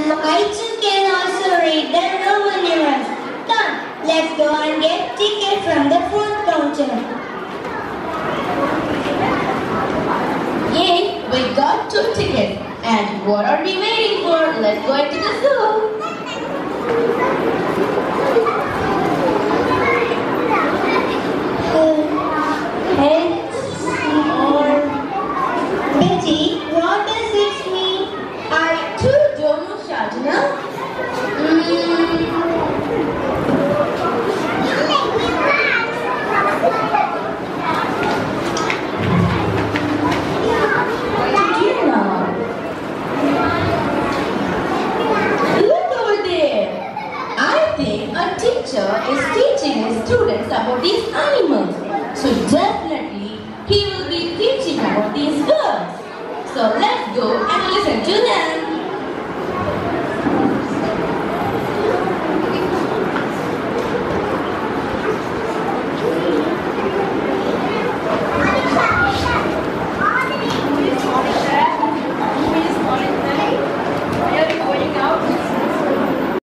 My two can also read the Roman numerals. Come, let's go and get ticket from the food counter. Yay, we got 2 tickets. And what are we waiting for? Let's go into the zoo. Heads or Betty, what does it mean? I too don't know, Shajana. Look over there. I think a teacher is teaching his students about these animals. So definitely he will be teaching about these birds. So let's go and listen to them.